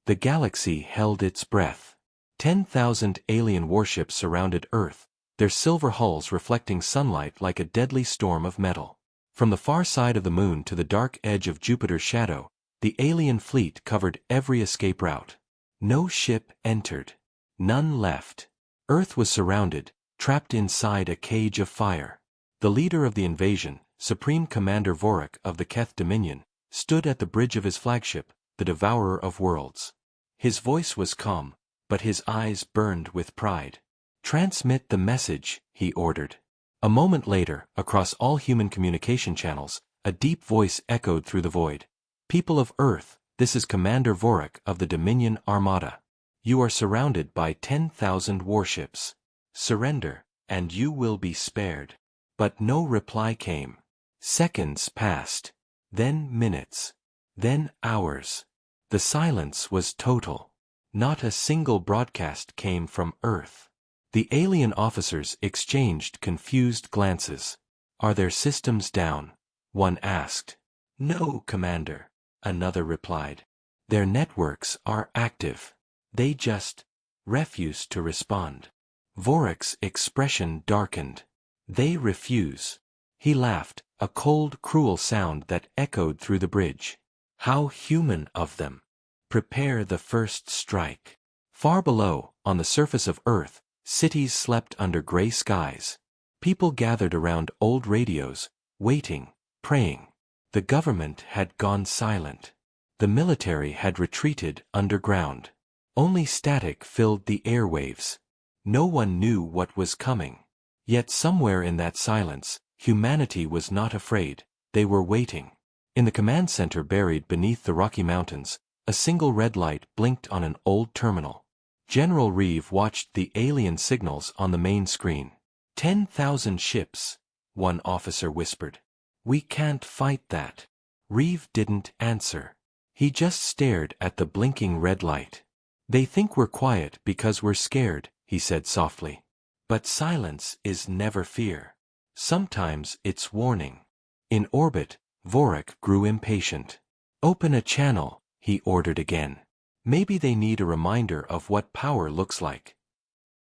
The galaxy held its breath. 10,000 alien warships surrounded Earth, their silver hulls reflecting sunlight like a deadly storm of metal. From the far side of the moon to the dark edge of Jupiter's shadow, the alien fleet covered every escape route. No ship entered. None left. Earth was surrounded, trapped inside a cage of fire. The leader of the invasion, Supreme Commander Vorak of the Keth Dominion, stood at the bridge of his flagship, the Devourer of Worlds. His voice was calm, but his eyes burned with pride. "Transmit the message," he ordered. A moment later, across all human communication channels, a deep voice echoed through the void. "People of Earth, this is Commander Vorak of the Dominion Armada. You are surrounded by 10,000 warships. Surrender, and you will be spared." But no reply came. Seconds passed. Then minutes. Then hours. The silence was total. Not a single broadcast came from Earth. The alien officers exchanged confused glances. "Are their systems down?" one asked. "No, Commander," another replied. "Their networks are active. They just refuse to respond." Vorak's expression darkened. "They refuse." He laughed, a cold, cruel sound that echoed through the bridge. "How human of them. Prepare the first strike." Far below, on the surface of Earth, cities slept under gray skies. People gathered around old radios, waiting, praying. The government had gone silent. The military had retreated underground. Only static filled the airwaves. No one knew what was coming. Yet somewhere in that silence, humanity was not afraid. They were waiting. In the command center buried beneath the Rocky Mountains, a single red light blinked on an old terminal. General Reeve watched the alien signals on the main screen. 10,000 ships, one officer whispered. "We can't fight that." Reeve didn't answer. He just stared at the blinking red light. "They think we're quiet because we're scared," he said softly. "But silence is never fear. Sometimes it's warning." In orbit, Vorak grew impatient. "Open a channel," he ordered again. "Maybe they need a reminder of what power looks like."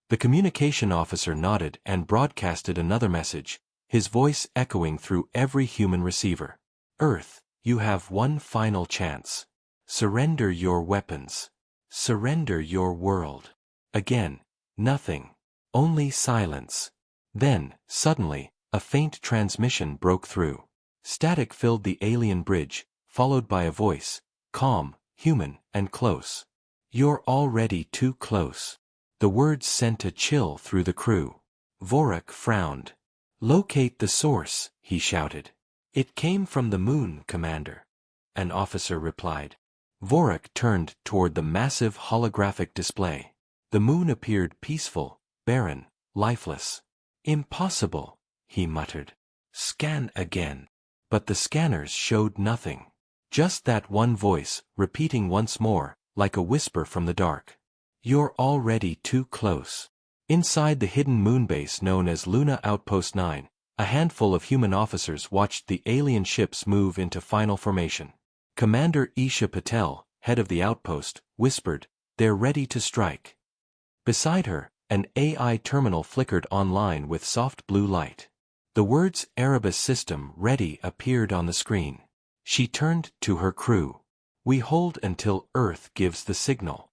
The communication officer nodded and broadcasted another message, his voice echoing through every human receiver. "Earth, you have one final chance. Surrender your weapons. Surrender your world." Again, nothing. Only silence. Then, suddenly, a faint transmission broke through. Static filled the alien bridge, followed by a voice, calm, human, and close. "You're already too close." The words sent a chill through the crew. Vorak frowned. "Locate the source," he shouted. "It came from the moon, Commander," an officer replied. Vorak turned toward the massive holographic display. The moon appeared peaceful, barren, lifeless. "Impossible," he muttered. "Scan again." But the scanners showed nothing. Just that one voice, repeating once more, like a whisper from the dark. "You're already too close." Inside the hidden moonbase known as Luna Outpost 9, a handful of human officers watched the alien ships move into final formation. Commander Isha Patel, head of the outpost, whispered, "They're ready to strike." Beside her, an AI terminal flickered online with soft blue light. The words "Erebus System Ready" appeared on the screen. She turned to her crew. "We hold until Earth gives the signal."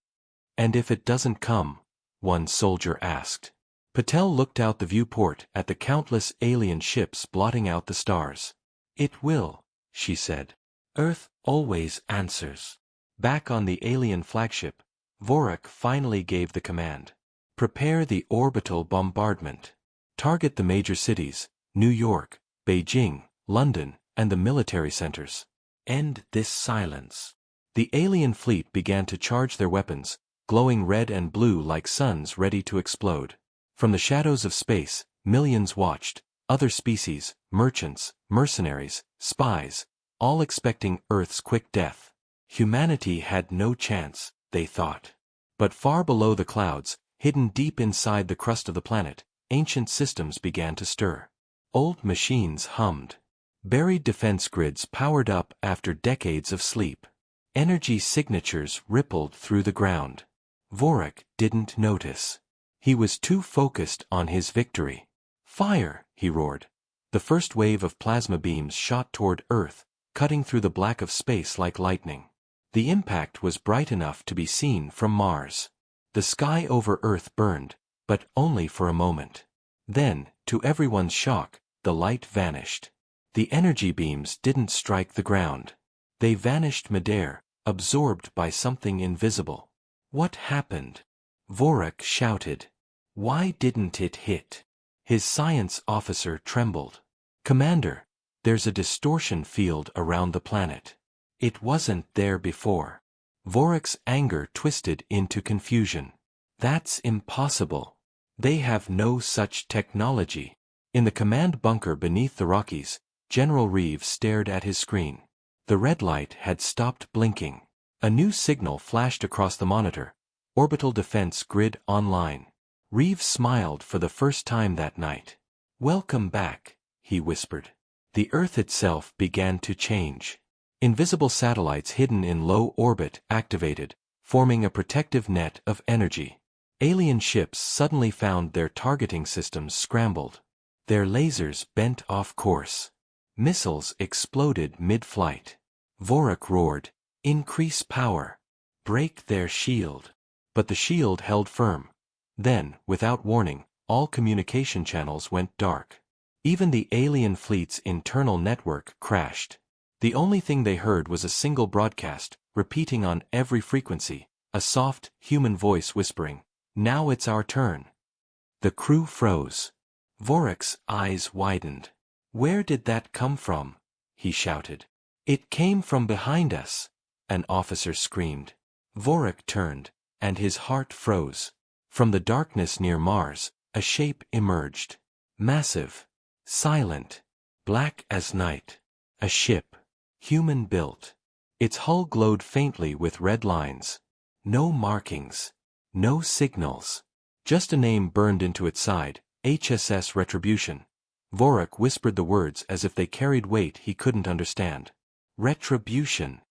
"And if it doesn't come?" one soldier asked. Patel looked out the viewport at the countless alien ships blotting out the stars. "It will," she said. "Earth always answers." Back on the alien flagship, Vorak finally gave the command. "Prepare the orbital bombardment. Target the major cities, New York, Beijing, London, and the military centers. End this silence." The alien fleet began to charge their weapons, glowing red and blue like suns ready to explode. From the shadows of space, millions watched, other species, merchants, mercenaries, spies, all expecting Earth's quick death. Humanity had no chance, they thought. But far below the clouds, hidden deep inside the crust of the planet, ancient systems began to stir. Old machines hummed. Buried defense grids powered up after decades of sleep. Energy signatures rippled through the ground. Vorik didn't notice. He was too focused on his victory. "Fire!" he roared. The first wave of plasma beams shot toward Earth, cutting through the black of space like lightning. The impact was bright enough to be seen from Mars. The sky over Earth burned, but only for a moment. Then, to everyone's shock, the light vanished. The energy beams didn't strike the ground. They vanished midair, absorbed by something invisible. "What happened?" Vorik shouted. "Why didn't it hit?" His science officer trembled. "Commander, there's a distortion field around the planet. It wasn't there before." Vorik's anger twisted into confusion. "That's impossible. They have no such technology." In the command bunker beneath the Rockies, General Reeve stared at his screen. The red light had stopped blinking. A new signal flashed across the monitor: Orbital Defense Grid online. Reeve smiled for the first time that night. "Welcome back," he whispered. The Earth itself began to change. Invisible satellites hidden in low orbit activated, forming a protective net of energy. Alien ships suddenly found their targeting systems scrambled. Their lasers bent off course. Missiles exploded mid-flight. Vorik roared, "Increase power. Break their shield." But the shield held firm. Then, without warning, all communication channels went dark. Even the alien fleet's internal network crashed. The only thing they heard was a single broadcast, repeating on every frequency, a soft, human voice whispering, "Now it's our turn." The crew froze. Vorik's eyes widened. "Where did that come from?" he shouted. "It came from behind us," an officer screamed. Vorik turned, and his heart froze. From the darkness near Mars, a shape emerged. Massive. Silent. Black as night. A ship. Human-built. Its hull glowed faintly with red lines. No markings. No signals. Just a name burned into its side, HSS Retribution. Vorik whispered the words as if they carried weight he couldn't understand. Retribution.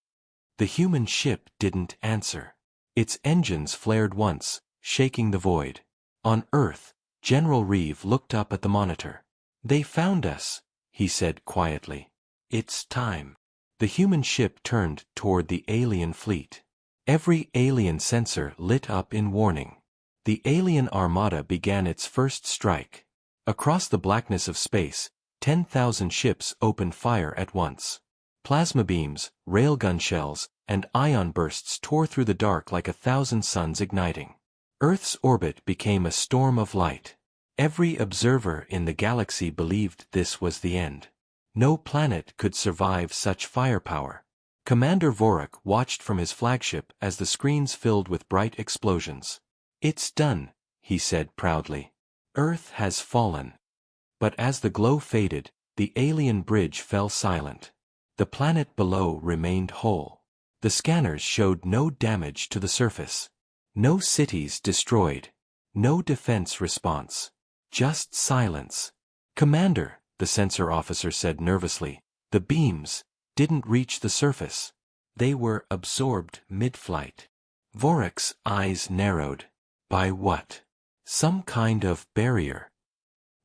The human ship didn't answer. Its engines flared once, shaking the void. On Earth, General Reeve looked up at the monitor. "They found us," he said quietly. "It's time." The human ship turned toward the alien fleet. Every alien sensor lit up in warning. The alien armada began its first strike. Across the blackness of space, 10,000 ships opened fire at once. Plasma beams, railgun shells, and ion bursts tore through the dark like 1,000 suns igniting. Earth's orbit became a storm of light. Every observer in the galaxy believed this was the end. No planet could survive such firepower. Commander Vorik watched from his flagship as the screens filled with bright explosions. "It's done," he said proudly. "Earth has fallen." But as the glow faded, the alien bridge fell silent. The planet below remained whole. The scanners showed no damage to the surface. No cities destroyed. No defense response. Just silence. "Commander," the sensor officer said nervously, "the beams didn't reach the surface. They were absorbed mid-flight." Vorik's eyes narrowed. "By what?" "Some kind of barrier."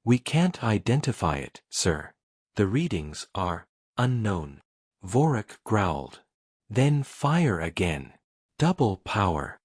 "We can't identify it, sir. The readings are unknown." Vorik growled. "Then fire again. Double power."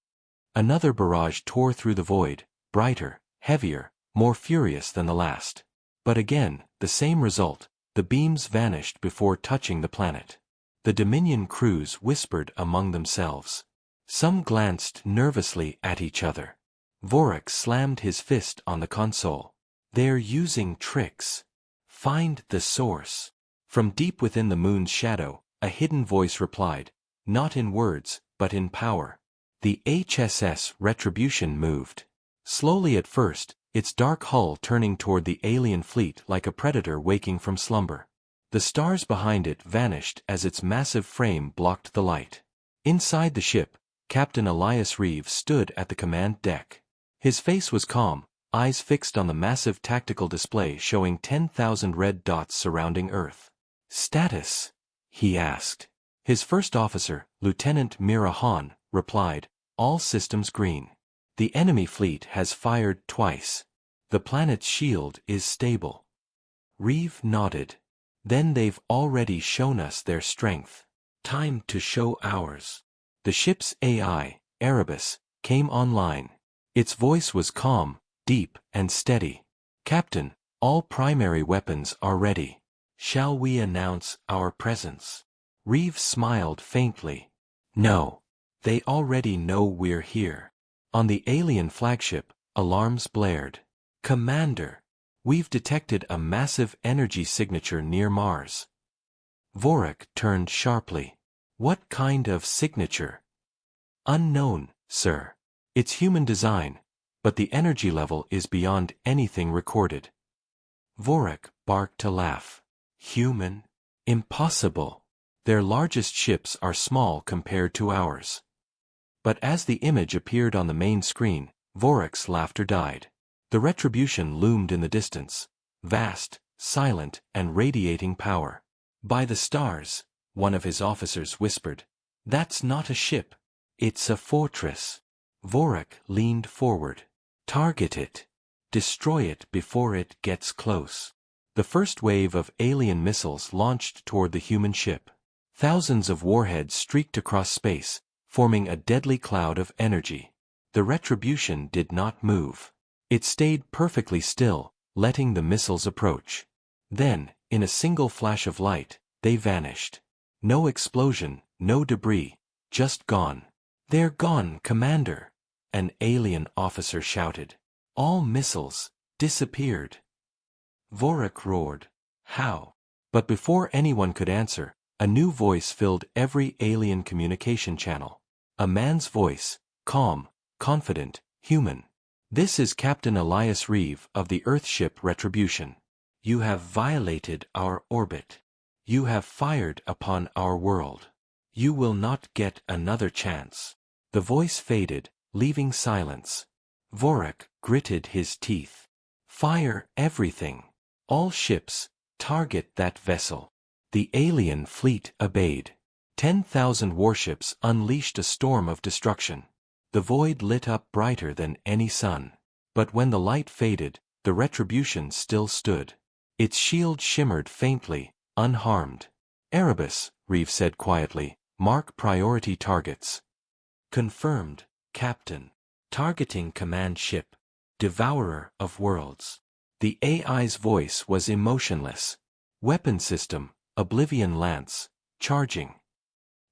Another barrage tore through the void, brighter, heavier, more furious than the last. But again, the same result: the beams vanished before touching the planet. The Dominion crews whispered among themselves. Some glanced nervously at each other. Vorik slammed his fist on the console. "They're using tricks. Find the source." From deep within the moon's shadow, a hidden voice replied, not in words, but in power. The HSS Retribution moved. Slowly at first, its dark hull turning toward the alien fleet like a predator waking from slumber. The stars behind it vanished as its massive frame blocked the light. Inside the ship, Captain Elias Reeve stood at the command deck. His face was calm, eyes fixed on the massive tactical display showing 10,000 red dots surrounding Earth. "Status?" he asked. His first officer, Lieutenant Mirahan, replied, "All systems green. The enemy fleet has fired twice. The planet's shield is stable." Reeve nodded. "Then they've already shown us their strength. Time to show ours." The ship's AI, Erebus, came online. Its voice was calm, deep, and steady. "Captain, all primary weapons are ready. Shall we announce our presence?" Reeve smiled faintly. "No. They already know we're here." On the alien flagship, alarms blared. "Commander, we've detected a massive energy signature near Mars." Vorik turned sharply. "What kind of signature?" "Unknown, sir. It's human design, but the energy level is beyond anything recorded." Vorik barked a laugh. "Human? Impossible. Their largest ships are small compared to ours." But as the image appeared on the main screen, Vorik's laughter died. The Retribution loomed in the distance, vast, silent, and radiating power. "By the stars," one of his officers whispered, "that's not a ship. It's a fortress." Vorik leaned forward. "Target it. Destroy it before it gets close." The first wave of alien missiles launched toward the human ship. Thousands of warheads streaked across space, forming a deadly cloud of energy. The Retribution did not move. It stayed perfectly still, letting the missiles approach. Then, in a single flash of light, they vanished. No explosion, no debris, just gone. "They're gone, Commander," an alien officer shouted. "All missiles disappeared." Vorik roared. "How?" But before anyone could answer, a new voice filled every alien communication channel. A man's voice, calm, confident, human. "This is Captain Elias Reeve of the Earthship Retribution. You have violated our orbit. You have fired upon our world. You will not get another chance." The voice faded, leaving silence. Vorik gritted his teeth. "Fire everything. All ships, target that vessel." The alien fleet obeyed. 10,000 warships unleashed a storm of destruction. The void lit up brighter than any sun. But when the light faded, the Retribution still stood. Its shield shimmered faintly, unharmed. "Erebus," Reeve said quietly, "mark priority targets." "Confirmed, Captain. Targeting command ship. Devourer of worlds." The AI's voice was emotionless. "Weapon system, Oblivion Lance, charging."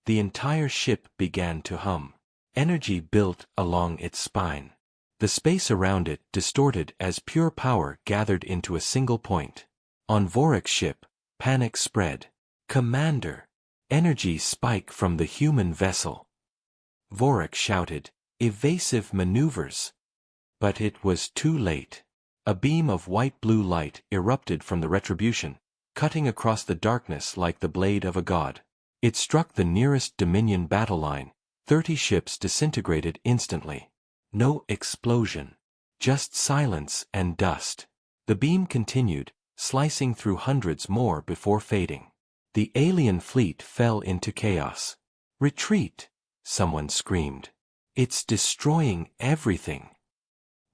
The entire ship began to hum. Energy built along its spine. The space around it distorted as pure power gathered into a single point. On Vorik's ship, panic spread. "Commander! Energy spike from the human vessel." Vorik shouted, "Evasive maneuvers." But it was too late. A beam of white-blue light erupted from the Retribution, cutting across the darkness like the blade of a god. It struck the nearest Dominion battle line. 30 ships disintegrated instantly. No explosion. Just silence and dust. The beam continued, slicing through hundreds more before fading. The alien fleet fell into chaos. "Retreat!" someone screamed. "It's destroying everything."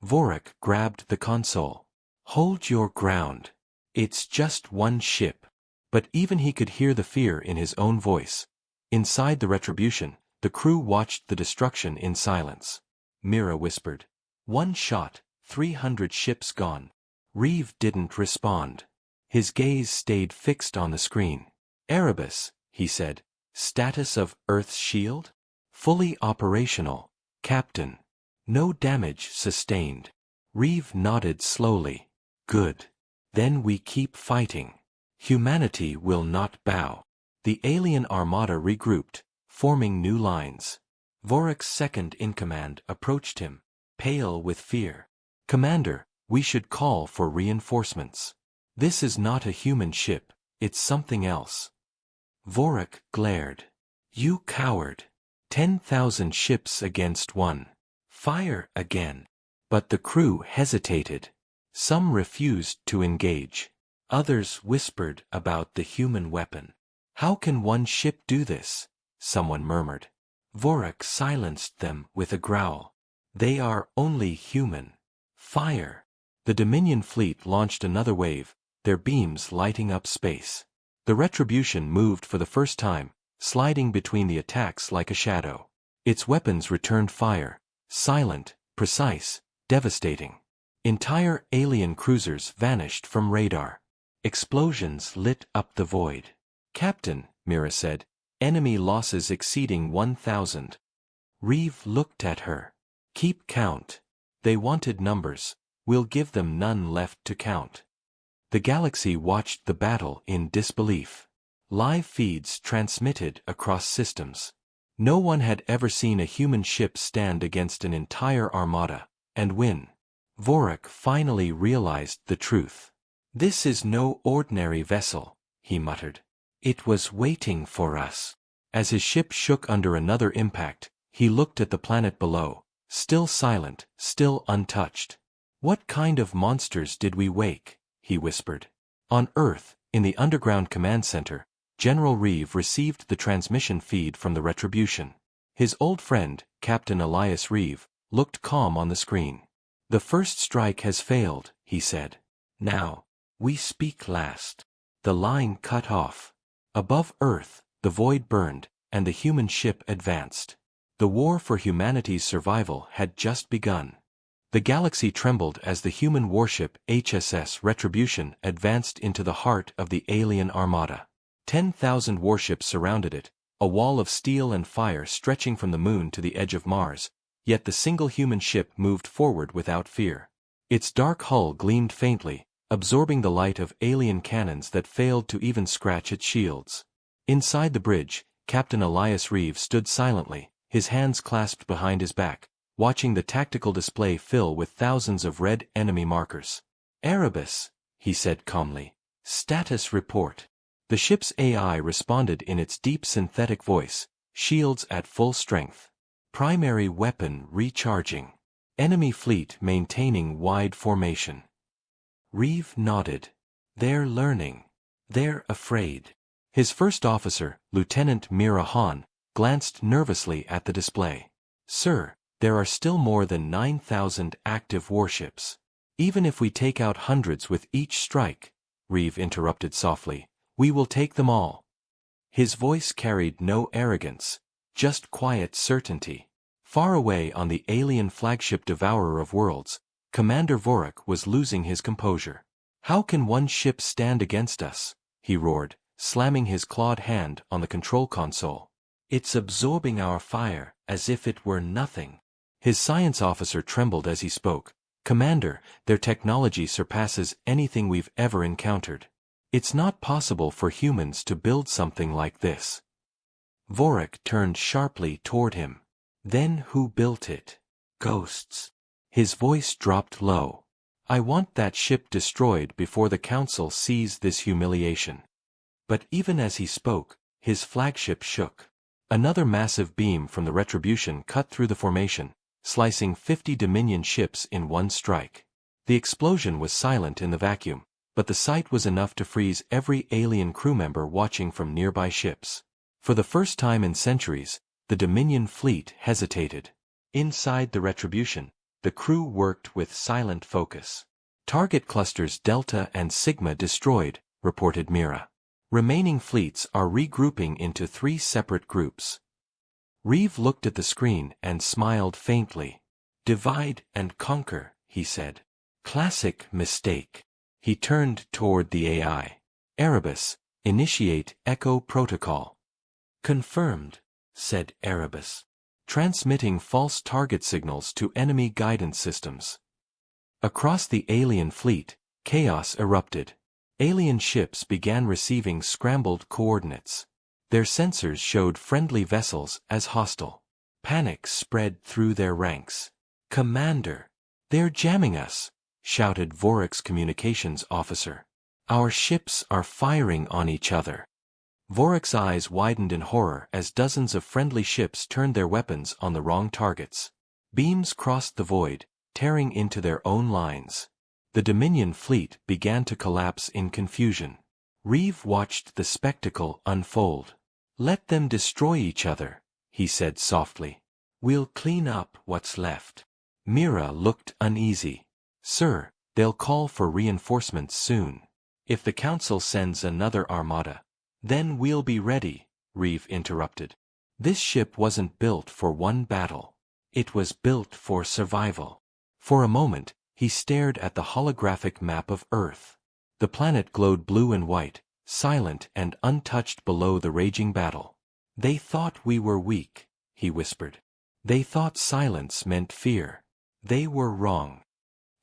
Vorik grabbed the console. "Hold your ground. It's just one ship." But even he could hear the fear in his own voice. Inside the Retribution, the crew watched the destruction in silence. Mira whispered, "One shot, 300 ships gone." Reeve didn't respond. His gaze stayed fixed on the screen. "Erebus," he said, "status of Earth's shield? Fully operational, Captain. No damage sustained." Reeve nodded slowly. "Good. Then we keep fighting. Humanity will not bow." The alien armada regrouped, forming new lines. Vorik's second-in-command approached him, pale with fear. "Commander, we should call for reinforcements. This is not a human ship, it's something else." Vorik glared. "You coward. 10,000 ships against one. Fire again." But the crew hesitated. Some refused to engage. Others whispered about the human weapon. How can one ship do this? Someone murmured. Vorak silenced them with a growl. They are only human. Fire! The Dominion fleet launched another wave, their beams lighting up space. The Retribution moved for the first time, sliding between the attacks like a shadow. Its weapons returned fire, silent, precise, devastating. Entire alien cruisers vanished from radar. Explosions lit up the void. Captain, Mira said, enemy losses exceeding 1,000. Reeve looked at her. Keep count. They wanted numbers. We'll give them none left to count. The galaxy watched the battle in disbelief. Live feeds transmitted across systems. No one had ever seen a human ship stand against an entire armada and win. Vorak finally realized the truth. This is no ordinary vessel, he muttered. It was waiting for us. As his ship shook under another impact, he looked at the planet below, still silent, still untouched. What kind of monsters did we wake? He whispered. On Earth, in the underground command center, General Reeve received the transmission feed from the Retribution. His old friend, Captain Elias Reeve, looked calm on the screen. The first strike has failed, he said. Now, we speak last. The line cut off. Above Earth, the void burned, and the human ship advanced. The war for humanity's survival had just begun. The galaxy trembled as the human warship HSS Retribution advanced into the heart of the alien armada. 10,000 warships surrounded it, a wall of steel and fire stretching from the moon to the edge of Mars, yet the single human ship moved forward without fear. Its dark hull gleamed faintly, absorbing the light of alien cannons that failed to even scratch its shields. Inside the bridge, Captain Elias Reeve stood silently, his hands clasped behind his back, watching the tactical display fill with thousands of red enemy markers. Erebus, he said calmly. Status report. The ship's AI responded in its deep synthetic voice, shields at full strength. Primary weapon recharging. Enemy fleet maintaining wide formation. Reeve nodded. They're learning. They're afraid. His first officer, Lieutenant Mira Han, glanced nervously at the display. Sir, there are still more than 9,000 active warships. Even if we take out hundreds with each strike, Reeve interrupted softly, we will take them all. His voice carried no arrogance, just quiet certainty. Far away on the alien flagship Devourer of Worlds, Commander Vorak was losing his composure. How can one ship stand against us? He roared, slamming his clawed hand on the control console. It's absorbing our fire, as if it were nothing. His science officer trembled as he spoke. Commander, their technology surpasses anything we've ever encountered. It's not possible for humans to build something like this. Vorak turned sharply toward him. Then who built it? Ghosts. His voice dropped low. I want that ship destroyed before the Council sees this humiliation. But even as he spoke, his flagship shook. Another massive beam from the Retribution cut through the formation, slicing 50 Dominion ships in one strike. The explosion was silent in the vacuum, but the sight was enough to freeze every alien crew member watching from nearby ships. For the first time in centuries, the Dominion fleet hesitated. Inside the Retribution, the crew worked with silent focus. Target clusters Delta and Sigma destroyed, reported Mira. Remaining fleets are regrouping into 3 separate groups. Reeve looked at the screen and smiled faintly. Divide and conquer, he said. Classic mistake. He turned toward the AI. Erebus, initiate Echo Protocol. Confirmed, said Erebus. Transmitting false target signals to enemy guidance systems. Across the alien fleet, chaos erupted. Alien ships began receiving scrambled coordinates. Their sensors showed friendly vessels as hostile. Panic spread through their ranks. Commander, they're jamming us, shouted Vorak's communications officer. Our ships are firing on each other. Vorak's eyes widened in horror as dozens of friendly ships turned their weapons on the wrong targets. Beams crossed the void, tearing into their own lines. The Dominion fleet began to collapse in confusion. Reeve watched the spectacle unfold. "Let them destroy each other," he said softly. "We'll clean up what's left." Mira looked uneasy. "Sir, they'll call for reinforcements soon. If the Council sends another armada, then we'll be ready," Reeve interrupted. "This ship wasn't built for one battle. It was built for survival." For a moment, he stared at the holographic map of Earth. The planet glowed blue and white, silent and untouched below the raging battle. "They thought we were weak," he whispered. "They thought silence meant fear. They were wrong."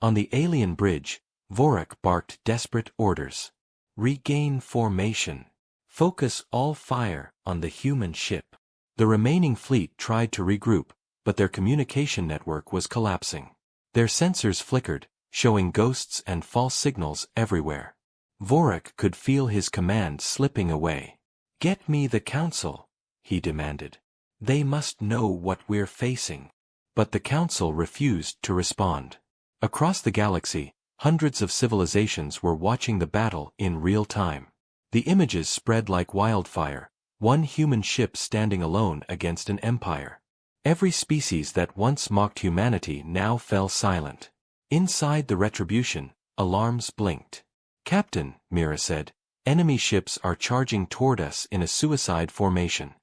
On the alien bridge, Vorak barked desperate orders. "Regain formation. Focus all fire on the human ship." The remaining fleet tried to regroup, but their communication network was collapsing. Their sensors flickered, showing ghosts and false signals everywhere. Vorak could feel his command slipping away. "Get me the Council," he demanded. "They must know what we're facing." But the Council refused to respond. Across the galaxy, hundreds of civilizations were watching the battle in real time. The images spread like wildfire, one human ship standing alone against an empire. Every species that once mocked humanity now fell silent. Inside the Retribution, alarms blinked. "Captain," Mira said, "enemy ships are charging toward us in a suicide formation."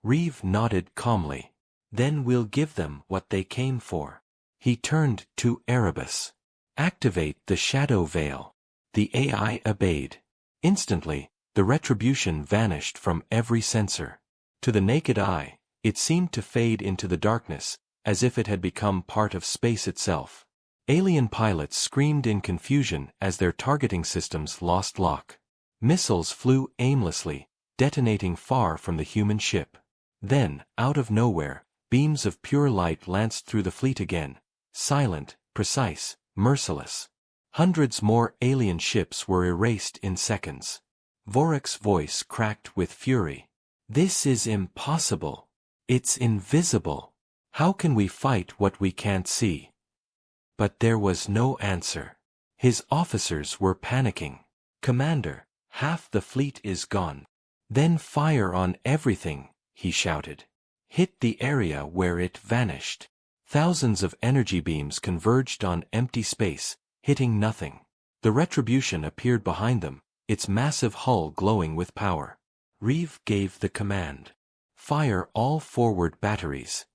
Reeve nodded calmly. "Then we'll give them what they came for." He turned to Erebus. "Activate the shadow veil." The AI obeyed. Instantly, the Retribution vanished from every sensor. To the naked eye, it seemed to fade into the darkness, as if it had become part of space itself. Alien pilots screamed in confusion as their targeting systems lost lock. Missiles flew aimlessly, detonating far from the human ship. Then, out of nowhere, beams of pure light lanced through the fleet again, silent, precise, merciless. Hundreds more alien ships were erased in seconds. Vorak's voice cracked with fury. "This is impossible. It's invisible. How can we fight what we can't see?" But there was no answer. His officers were panicking. "Commander, half the fleet is gone." "Then fire on everything," he shouted. "Hit the area where it vanished." Thousands of energy beams converged on empty space, hitting nothing. The Retribution appeared behind them, its massive hull glowing with power. Reeve gave the command. "Fire all forward batteries."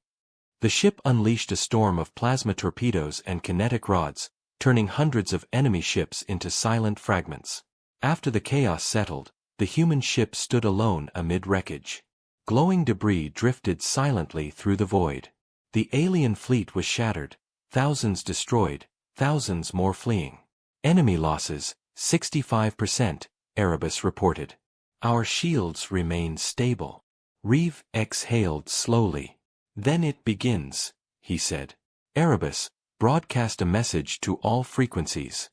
The ship unleashed a storm of plasma torpedoes and kinetic rods, turning hundreds of enemy ships into silent fragments. After the chaos settled, the human ship stood alone amid wreckage. Glowing debris drifted silently through the void. The alien fleet was shattered, thousands destroyed, thousands more fleeing. "Enemy losses, 65%, Erebus reported. Our shields remain stable." Reeve exhaled slowly. "Then it begins," he said. "Erebus, broadcast a message to all frequencies."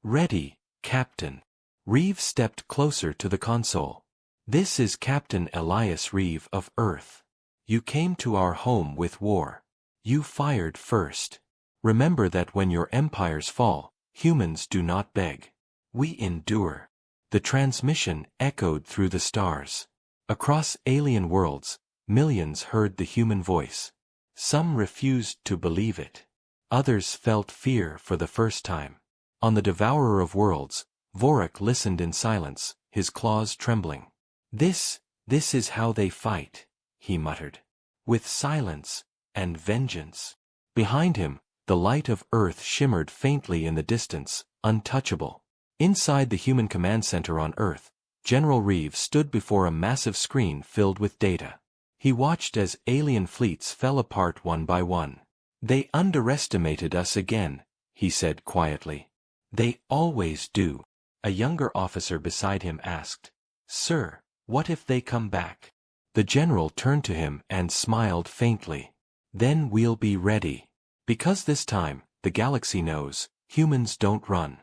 "Ready, Captain." Reeve stepped closer to the console. "This is Captain Elias Reeve of Earth. You came to our home with war. You fired first. Remember that when your empires fall, humans do not beg. We endure." The transmission echoed through the stars. Across alien worlds, millions heard the human voice. Some refused to believe it. Others felt fear for the first time. On the Devourer of Worlds, Vorak listened in silence, his claws trembling. This is how they fight," he muttered. "With silence and vengeance." Behind him, the light of Earth shimmered faintly in the distance, untouchable. Inside the human command center on Earth, General Reeve stood before a massive screen filled with data. He watched as alien fleets fell apart one by one. "They underestimated us again," he said quietly. "They always do." A younger officer beside him asked, "Sir, what if they come back?" The general turned to him and smiled faintly. "Then we'll be ready. Because this time, the galaxy knows, humans don't run."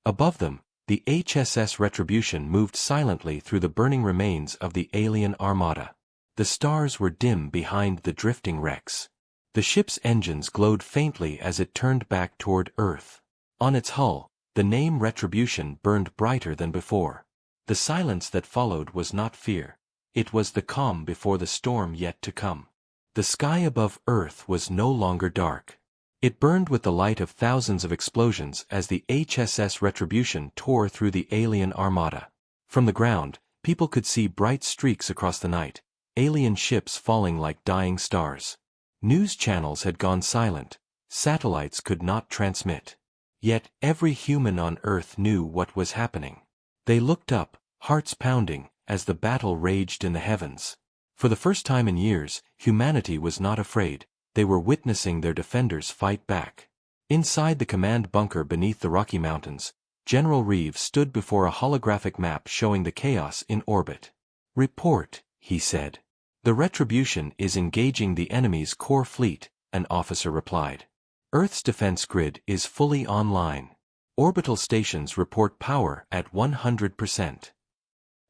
Above them, the HSS Retribution moved silently through the burning remains of the alien armada. The stars were dim behind the drifting wrecks. The ship's engines glowed faintly as it turned back toward Earth. On its hull, The name Retribution burned brighter than before. The silence that followed was not fear. It was the calm before the storm yet to come. The sky above Earth was no longer dark. It burned with the light of thousands of explosions as the HSS Retribution tore through the alien armada. From the ground, people could see bright streaks across the night, alien ships falling like dying stars. News channels had gone silent. Satellites could not transmit. Yet every human on Earth knew what was happening. They looked up, hearts pounding, as the battle raged in the heavens. For the first time in years, humanity was not afraid. They were witnessing their defenders fight back. Inside the command bunker beneath the Rocky Mountains, General Reeve stood before a holographic map showing the chaos in orbit. "Report," he said. "The Retribution is engaging the enemy's core fleet," an officer replied. "Earth's defense grid is fully online. Orbital stations report power at 100%.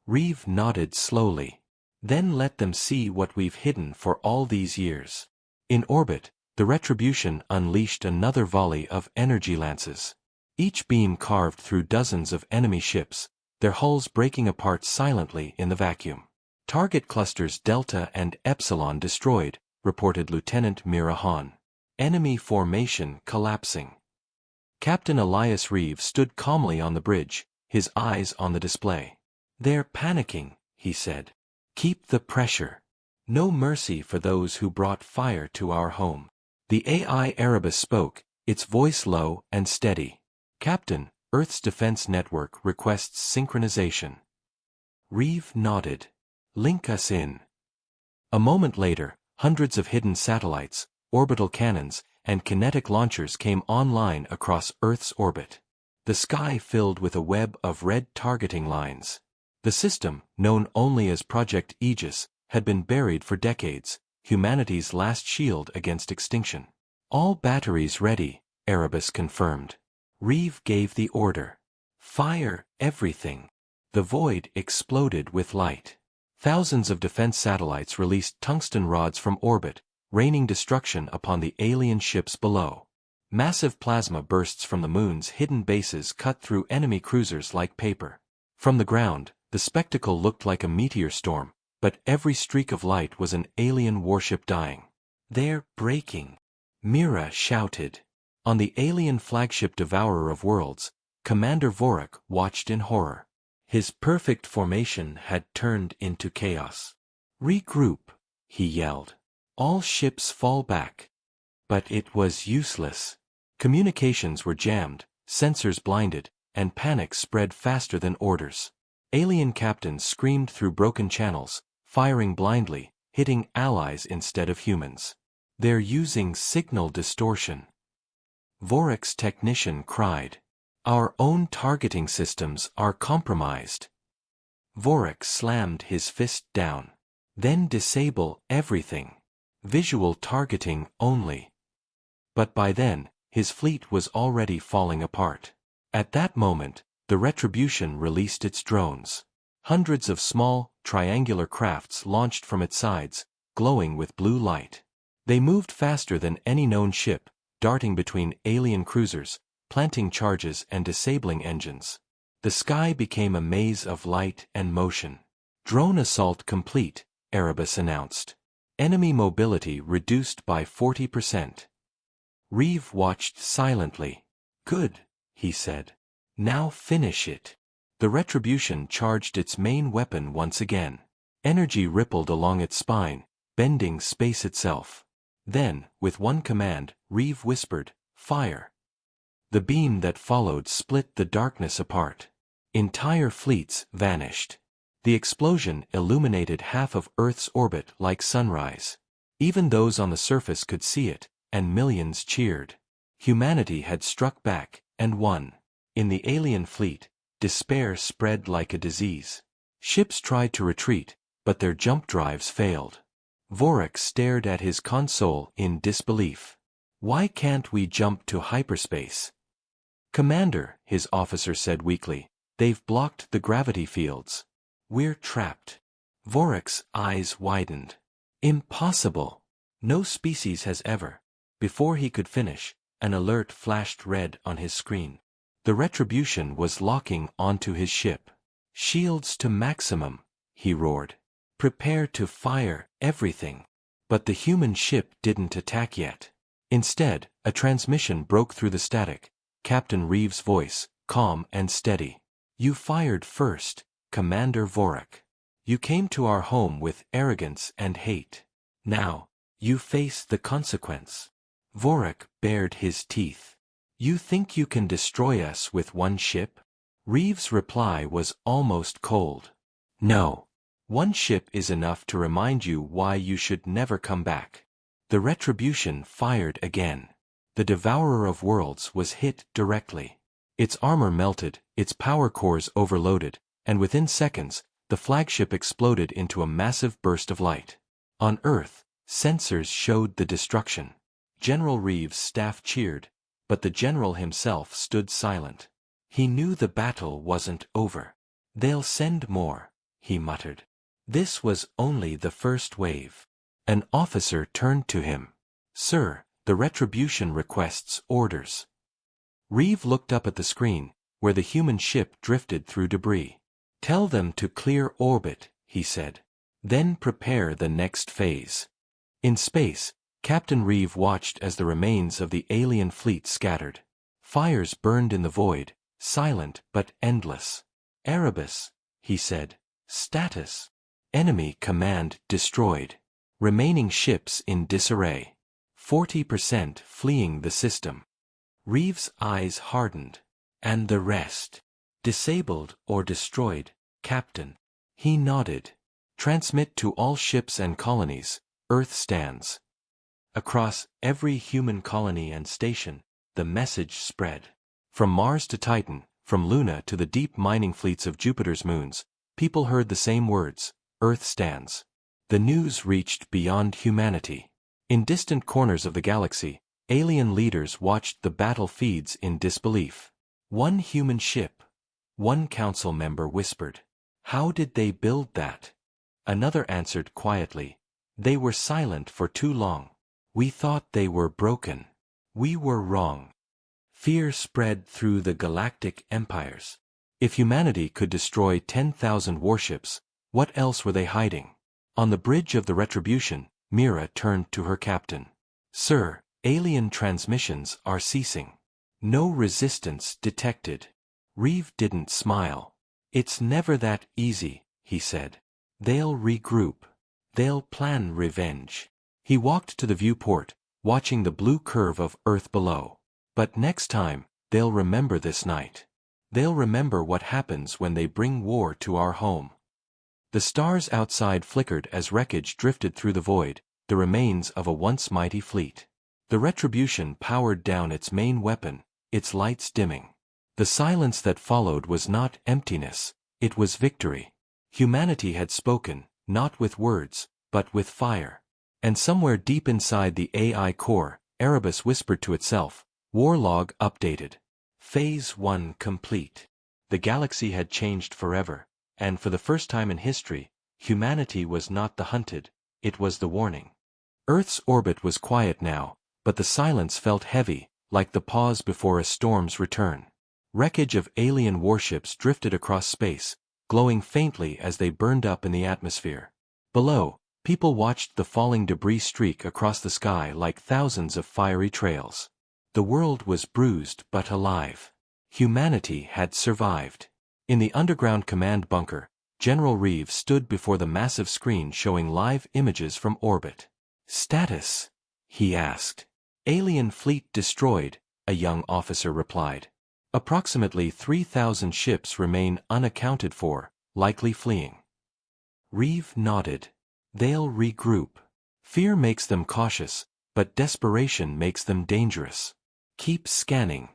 Reeve nodded slowly. "Then let them see what we've hidden for all these years." In orbit, the Retribution unleashed another volley of energy lances. Each beam carved through dozens of enemy ships, their hulls breaking apart silently in the vacuum. "Target clusters Delta and Epsilon destroyed," reported Lieutenant Mira Hahn. "Enemy formation collapsing." Captain Elias Reeve stood calmly on the bridge, his eyes on the display. "They're panicking," he said. "Keep the pressure. No mercy for those who brought fire to our home." The AI Erebus spoke, its voice low and steady. "Captain, Earth's defense network requests synchronization." Reeve nodded. "Link us in." A moment later, hundreds of hidden satellites, orbital cannons, and kinetic launchers came online across Earth's orbit. The sky filled with a web of red targeting lines. The system, known only as Project Aegis, had been buried for decades, humanity's last shield against extinction. "All batteries ready," Erebus confirmed. Reeve gave the order. "Fire everything." The void exploded with light. Thousands of defense satellites released tungsten rods from orbit, raining destruction upon the alien ships below. Massive plasma bursts from the moon's hidden bases cut through enemy cruisers like paper. From the ground, the spectacle looked like a meteor storm, but every streak of light was an alien warship dying. "They're breaking," Mira shouted. On the alien flagship Devourer of Worlds, Commander Vorak watched in horror. His perfect formation had turned into chaos. "Regroup," he yelled. "All ships fall back." But it was useless. Communications were jammed, sensors blinded, and panic spread faster than orders. Alien captains screamed through broken channels, firing blindly, hitting allies instead of humans. "They're using signal distortion." Vorak's technician cried. "Our own targeting systems are compromised." Vorak slammed his fist down. "Then disable everything. Visual targeting only." But by then, his fleet was already falling apart. At that moment, the Retribution released its drones. Hundreds of small, triangular crafts launched from its sides, glowing with blue light. They moved faster than any known ship, darting between alien cruisers, planting charges and disabling engines. The sky became a maze of light and motion. "Drone assault complete," Erebus announced. "Enemy mobility reduced by 40%. Reeve watched silently. "Good," he said. "Now finish it." The Retribution charged its main weapon once again. Energy rippled along its spine, bending space itself. Then, with one command, Reeve whispered, "Fire." The beam that followed split the darkness apart. Entire fleets vanished. The explosion illuminated half of Earth's orbit like sunrise. Even those on the surface could see it, and millions cheered. Humanity had struck back, and won. In the alien fleet, despair spread like a disease. Ships tried to retreat, but their jump drives failed. Vorak stared at his console in disbelief. "Why can't we jump to hyperspace?" "Commander," his officer said weakly, "they've blocked the gravity fields. We're trapped." Vorak's eyes widened. "Impossible. No species has ever." Before he could finish, an alert flashed red on his screen. The Retribution was locking onto his ship. "Shields to maximum," he roared. "Prepare to fire everything." But the human ship didn't attack yet. Instead, a transmission broke through the static. Captain Reeves' voice, calm and steady. "You fired first, Commander Vorak. You came to our home with arrogance and hate. Now, you face the consequence." Vorak bared his teeth. "You think you can destroy us with one ship?" Reeves' reply was almost cold. "No. One ship is enough to remind you why you should never come back." The Retribution fired again. The Devourer of Worlds was hit directly. Its armor melted, its power cores overloaded, and within seconds, the flagship exploded into a massive burst of light. On Earth, sensors showed the destruction. General Reeves' staff cheered, but the general himself stood silent. He knew the battle wasn't over. "They'll send more," he muttered. This was only the first wave. An officer turned to him. "Sir, the Retribution requests orders." Reeve looked up at the screen, where the human ship drifted through debris. "Tell them to clear orbit," he said. "Then prepare the next phase." In space, Captain Reeve watched as the remains of the alien fleet scattered. Fires burned in the void, silent but endless. "Erebus," he said. "Status. Enemy command destroyed. Remaining ships in disarray. 40% fleeing the system." Reeves' eyes hardened. "And the rest? Disabled or destroyed, Captain?" He nodded. "Transmit to all ships and colonies, Earth stands." Across every human colony and station, the message spread. From Mars to Titan, from Luna to the deep mining fleets of Jupiter's moons, people heard the same words, "Earth stands." The news reached beyond humanity. In distant corners of the galaxy, alien leaders watched the battle feeds in disbelief. "One human ship," one council member whispered. "How did they build that?" Another answered quietly. "They were silent for too long. We thought they were broken. We were wrong." Fear spread through the galactic empires. If humanity could destroy 10,000 warships, what else were they hiding? On the bridge of the Retribution, Mira turned to her captain. "Sir, alien transmissions are ceasing. No resistance detected." Reeve didn't smile. "It's never that easy," he said. "They'll regroup. They'll plan revenge." He walked to the viewport, watching the blue curve of Earth below. "But next time, they'll remember this night. They'll remember what happens when they bring war to our home." The stars outside flickered as wreckage drifted through the void, the remains of a once mighty fleet. The Retribution powered down its main weapon, its lights dimming. The silence that followed was not emptiness, it was victory. Humanity had spoken, not with words, but with fire. And somewhere deep inside the AI core, Erebus whispered to itself, "War log updated. Phase 1 complete." The galaxy had changed forever, and for the first time in history, humanity was not the hunted, it was the warning. Earth's orbit was quiet now, but the silence felt heavy, like the pause before a storm's return. Wreckage of alien warships drifted across space, glowing faintly as they burned up in the atmosphere. Below, people watched the falling debris streak across the sky like thousands of fiery trails. The world was bruised but alive. Humanity had survived. In the underground command bunker, General Reeves stood before the massive screen showing live images from orbit. "Status?" he asked. "Alien fleet destroyed," a young officer replied. "Approximately 3,000 ships remain unaccounted for, likely fleeing." Reeve nodded. "They'll regroup. Fear makes them cautious, but desperation makes them dangerous. Keep scanning."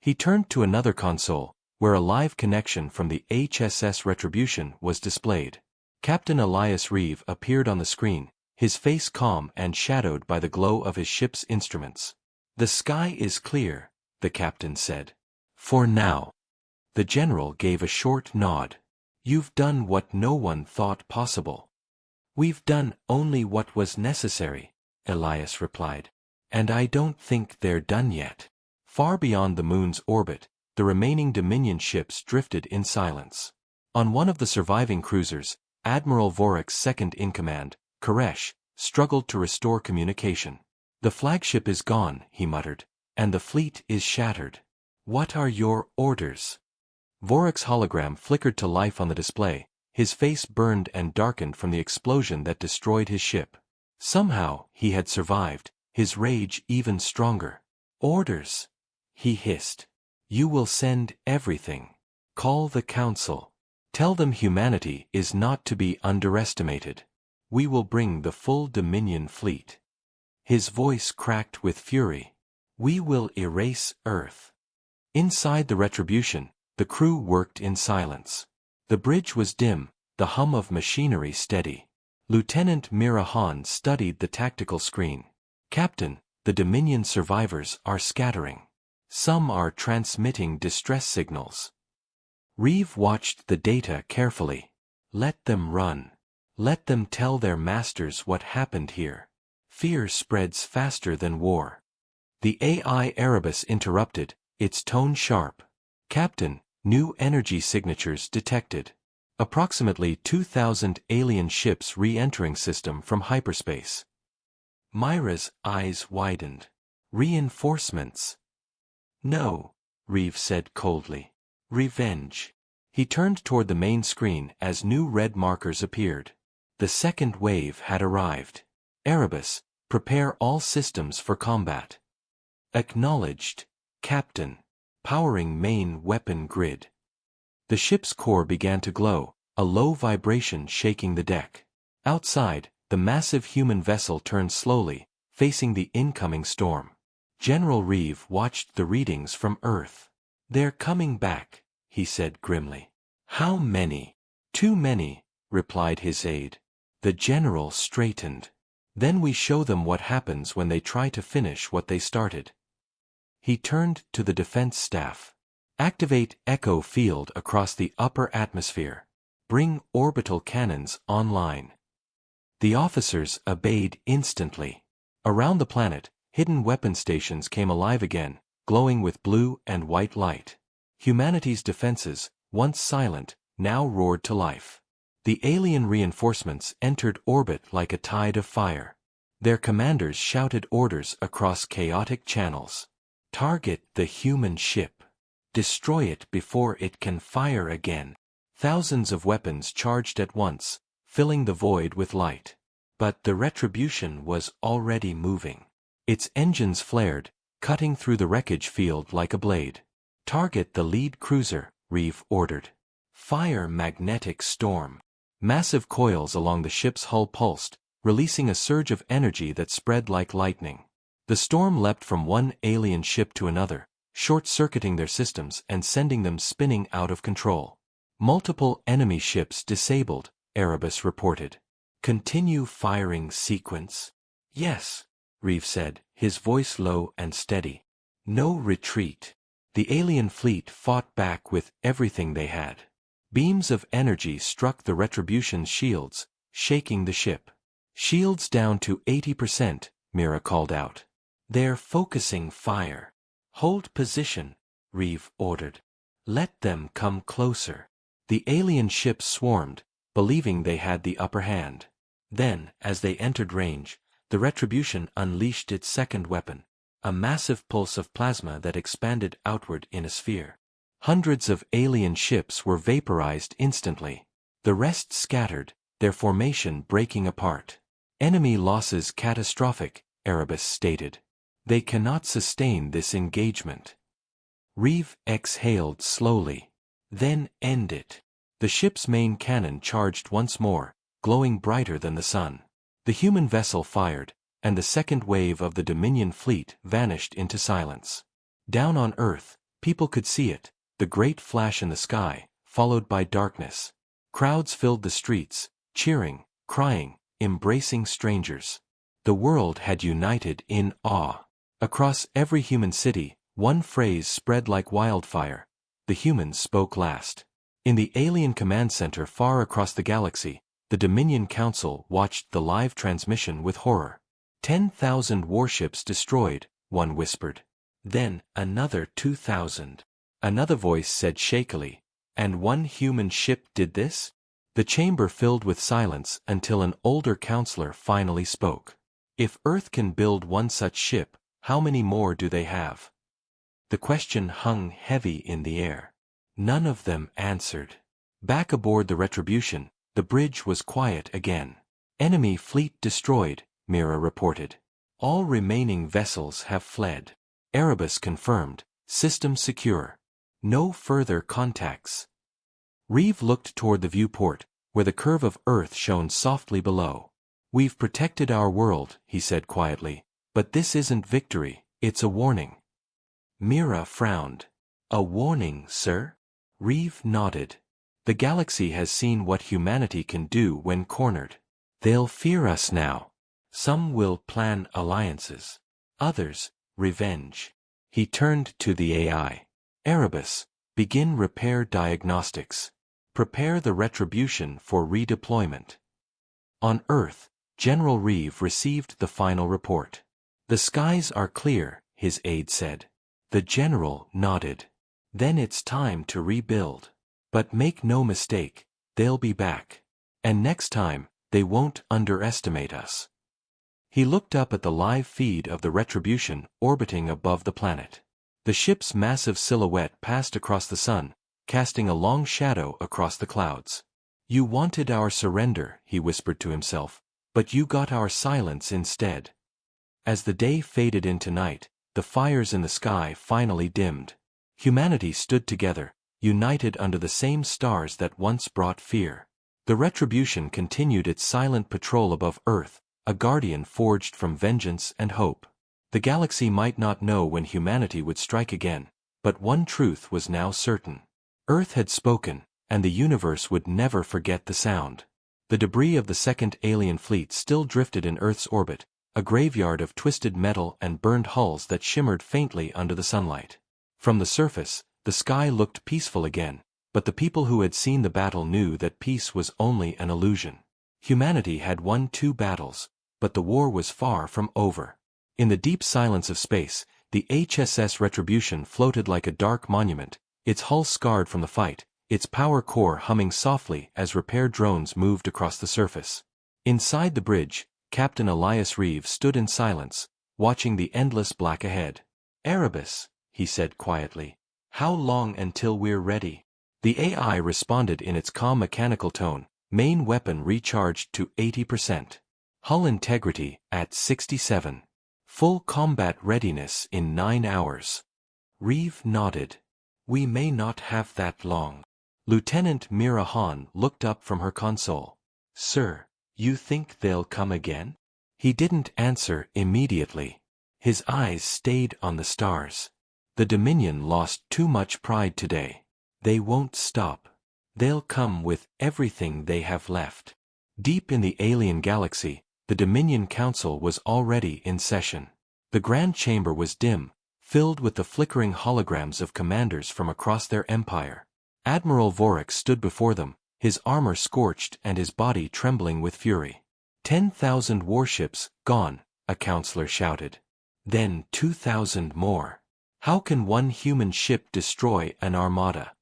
He turned to another console, where a live connection from the HSS Retribution was displayed. Captain Elias Reeve appeared on the screen, his face calm and shadowed by the glow of his ship's instruments. "The sky is clear," the captain said. "For now." The general gave a short nod. "You've done what no one thought possible." "We've done only what was necessary," Elias replied. "And I don't think they're done yet." Far beyond the moon's orbit, the remaining Dominion ships drifted in silence. On one of the surviving cruisers, Admiral Vorok's second-in-command, Koresh, struggled to restore communication. "The flagship is gone," he muttered, "and the fleet is shattered. What are your orders?" Vorok's hologram flickered to life on the display, his face burned and darkened from the explosion that destroyed his ship. Somehow, he had survived, his rage even stronger. "Orders," he hissed. "You will send everything. Call the council. Tell them humanity is not to be underestimated. We will bring the full Dominion fleet." His voice cracked with fury. "We will erase Earth." Inside the Retribution, the crew worked in silence. The bridge was dim, the hum of machinery steady. Lieutenant Mira Han studied the tactical screen. "Captain, the Dominion survivors are scattering. Some are transmitting distress signals." Reeve watched the data carefully. "Let them run. Let them tell their masters what happened here. Fear spreads faster than war." The AI Erebus interrupted, its tone sharp. "Captain, new energy signatures detected. Approximately 2,000 alien ships re-entering system from hyperspace." Myra's eyes widened. "Reinforcements?" "No," Reeve said coldly. "Revenge." He turned toward the main screen as new red markers appeared. The second wave had arrived. "Erebus, prepare all systems for combat." "Acknowledged, Captain." Powering main weapon grid. The ship's core began to glow, a low vibration shaking the deck. Outside, the massive human vessel turned slowly, facing the incoming storm. General Reeve watched the readings from Earth. "They're coming back," he said grimly. "How many?" "Too many," replied his aide. The general straightened. "Then we show them what happens when they try to finish what they started." He turned to the defense staff. "Activate Echo Field across the upper atmosphere. Bring orbital cannons online." The officers obeyed instantly. Around the planet, hidden weapon stations came alive again, glowing with blue and white light. Humanity's defenses, once silent, now roared to life. The alien reinforcements entered orbit like a tide of fire. Their commanders shouted orders across chaotic channels. "Target the human ship. Destroy it before it can fire again." Thousands of weapons charged at once, filling the void with light. But the Retribution was already moving. Its engines flared, cutting through the wreckage field like a blade. "Target the lead cruiser," Reeve ordered. "Fire magnetic storm." Massive coils along the ship's hull pulsed, releasing a surge of energy that spread like lightning. The storm leapt from one alien ship to another, short-circuiting their systems and sending them spinning out of control. "Multiple enemy ships disabled," Erebus reported. "Continue firing sequence." "Yes," Reeve said, his voice low and steady. "No retreat." The alien fleet fought back with everything they had. Beams of energy struck the Retribution's shields, shaking the ship. "Shields down to 80%, Mira called out. "They're focusing fire." "Hold position," Reeve ordered. "Let them come closer." The alien ships swarmed, believing they had the upper hand. Then, as they entered range, the Retribution unleashed its second weapon, a massive pulse of plasma that expanded outward in a sphere. Hundreds of alien ships were vaporized instantly. The rest scattered, their formation breaking apart. "Enemy losses catastrophic," Erebus stated. "They cannot sustain this engagement." Reeve exhaled slowly. "Then end it." The ship's main cannon charged once more, glowing brighter than the sun. The human vessel fired, and the second wave of the Dominion fleet vanished into silence. Down on Earth, people could see it, the great flash in the sky, followed by darkness. Crowds filled the streets, cheering, crying, embracing strangers. The world had united in awe. Across every human city, one phrase spread like wildfire. The humans spoke last. In the alien command center far across the galaxy, the Dominion Council watched the live transmission with horror. 10,000 warships destroyed, one whispered. Then, another 2,000. Another voice said shakily. And one human ship did this? The chamber filled with silence until an older counselor finally spoke. If Earth can build one such ship, how many more do they have? The question hung heavy in the air. None of them answered. Back aboard the Retribution, the bridge was quiet again. Enemy fleet destroyed, Mira reported. All remaining vessels have fled. Erebus confirmed, system secure. No further contacts. Reeve looked toward the viewport, where the curve of Earth shone softly below. We've protected our world, he said quietly, but this isn't victory, it's a warning. Mira frowned. A warning, sir? Reeve nodded. The galaxy has seen what humanity can do when cornered. They'll fear us now. Some will plan alliances. Others, revenge. He turned to the AI. Erebus, begin repair diagnostics. Prepare the Retribution for redeployment. On Earth, General Reeve received the final report. The skies are clear, his aide said. The general nodded. Then it's time to rebuild. But make no mistake, they'll be back. And next time, they won't underestimate us. He looked up at the live feed of the Retribution orbiting above the planet. The ship's massive silhouette passed across the sun, casting a long shadow across the clouds. You wanted our surrender, he whispered to himself, but you got our silence instead. As the day faded into night, the fires in the sky finally dimmed. Humanity stood together, united under the same stars that once brought fear. The Retribution continued its silent patrol above Earth, a guardian forged from vengeance and hope. The galaxy might not know when humanity would strike again, but one truth was now certain. Earth had spoken, and the universe would never forget the sound. The debris of the second alien fleet still drifted in Earth's orbit, a graveyard of twisted metal and burned hulls that shimmered faintly under the sunlight. From the surface, the sky looked peaceful again, but the people who had seen the battle knew that peace was only an illusion. Humanity had won 2 battles, but the war was far from over. In the deep silence of space, the HSS Retribution floated like a dark monument, its hull scarred from the fight, its power core humming softly as repair drones moved across the surface. Inside the bridge, Captain Elias Reeve stood in silence, watching the endless black ahead. Erebus, he said quietly. How long until we're ready? The AI responded in its calm mechanical tone, main weapon recharged to 80%. Hull integrity at 67. Full combat readiness in 9 hours. Reeve nodded. We may not have that long. Lieutenant Mira Han looked up from her console. Sir, you think they'll come again? He didn't answer immediately. His eyes stayed on the stars. The Dominion lost too much pride today. They won't stop. They'll come with everything they have left. Deep in the alien galaxy, the Dominion Council was already in session. The Grand Chamber was dim, filled with the flickering holograms of commanders from across their empire. Admiral Vorik stood before them, his armor scorched and his body trembling with fury. 10,000 warships, gone, a counselor shouted. Then 2,000 more. How can one human ship destroy an armada?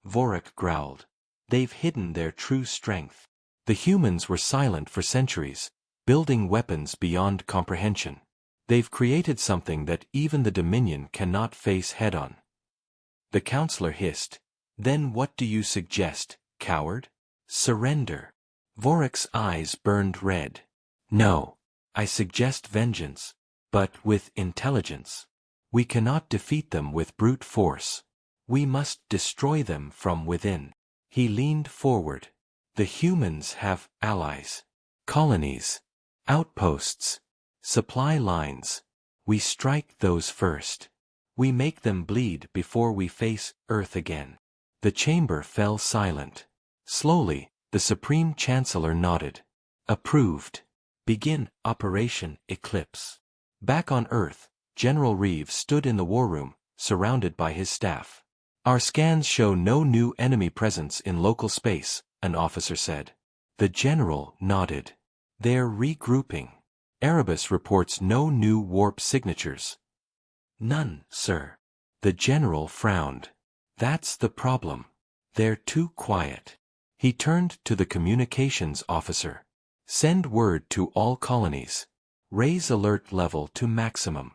Vorik growled. They've hidden their true strength. The humans were silent for centuries, building weapons beyond comprehension. They've created something that even the Dominion cannot face head-on. The counselor hissed. Then what do you suggest, coward? Surrender. Vorik's eyes burned red. No. I suggest vengeance, but with intelligence. We cannot defeat them with brute force. We must destroy them from within. He leaned forward. The humans have allies. Colonies. Outposts. Supply lines. We strike those first. We make them bleed before we face Earth again. The chamber fell silent. Slowly, the Supreme Chancellor nodded. Approved. Begin Operation Eclipse. Back on Earth, General Reeve stood in the war room, surrounded by his staff. Our scans show no new enemy presence in local space, an officer said. The general nodded. They're regrouping. Erebus reports no new warp signatures. None, sir. The general frowned. That's the problem. They're too quiet. He turned to the communications officer. Send word to all colonies. Raise alert level to maximum.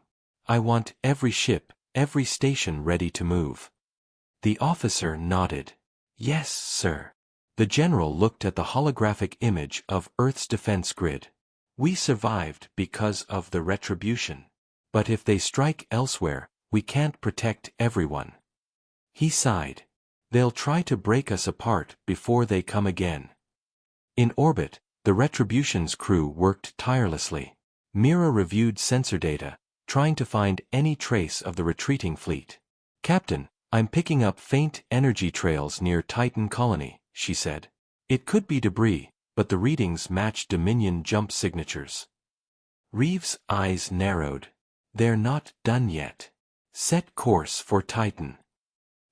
I want every ship, every station ready to move. The officer nodded. Yes, sir. The general looked at the holographic image of Earth's defense grid. We survived because of the retribution. But if they strike elsewhere, we can't protect everyone. He sighed. They'll try to break us apart before they come again. In orbit, the Retribution's crew worked tirelessly. Mira reviewed sensor data, trying to find any trace of the retreating fleet. Captain, I'm picking up faint energy trails near Titan Colony, she said. It could be debris, but the readings match Dominion jump signatures. Reeves' eyes narrowed. They're not done yet. Set course for Titan.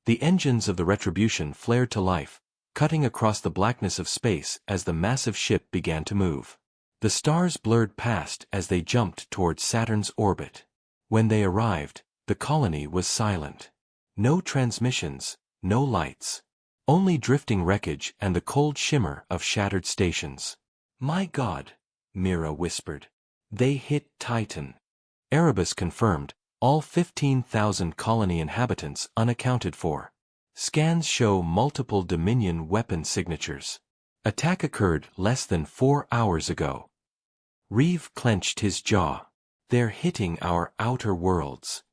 The engines of the Retribution flared to life, cutting across the blackness of space as the massive ship began to move. The stars blurred past as they jumped towards Saturn's orbit. When they arrived, the colony was silent. No transmissions, no lights. Only drifting wreckage and the cold shimmer of shattered stations. My God, Mira whispered. They hit Titan. Erebus confirmed, all 15,000 colony inhabitants unaccounted for. Scans show multiple Dominion weapon signatures. Attack occurred less than 4 hours ago. Reeve clenched his jaw. They're hitting our outer worlds.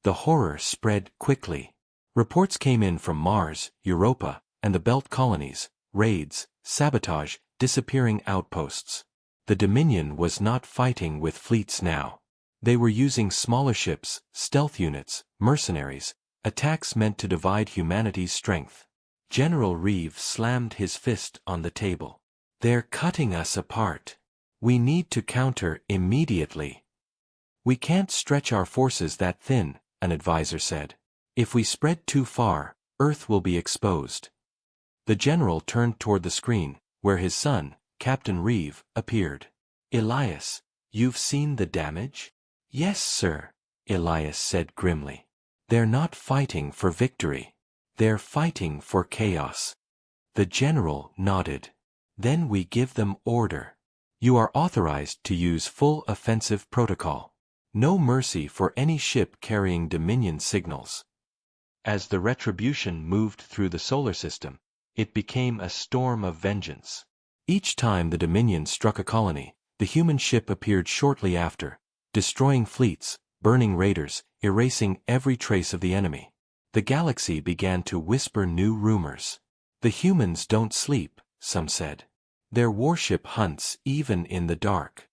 The horror spread quickly. Reports came in from Mars, Europa, and the Belt colonies, raids, sabotage, disappearing outposts. The Dominion was not fighting with fleets now. They were using smaller ships, stealth units, mercenaries, attacks meant to divide humanity's strength. General Reeve slammed his fist on the table. They're cutting us apart. We need to counter immediately. We can't stretch our forces that thin, an advisor said. If we spread too far, Earth will be exposed. The general turned toward the screen, where his son, Captain Reeve, appeared. Elias, you've seen the damage? Yes, sir, Elias said grimly. They're not fighting for victory. They're fighting for chaos. The general nodded. Then we give them order. You are authorized to use full offensive protocol. No mercy for any ship carrying Dominion signals. As the Retribution moved through the solar system, it became a storm of vengeance. Each time the Dominion struck a colony, the human ship appeared shortly after, destroying fleets, burning raiders, erasing every trace of the enemy. The galaxy began to whisper new rumors. The humans don't sleep, some said. Their warship hunts even in the dark.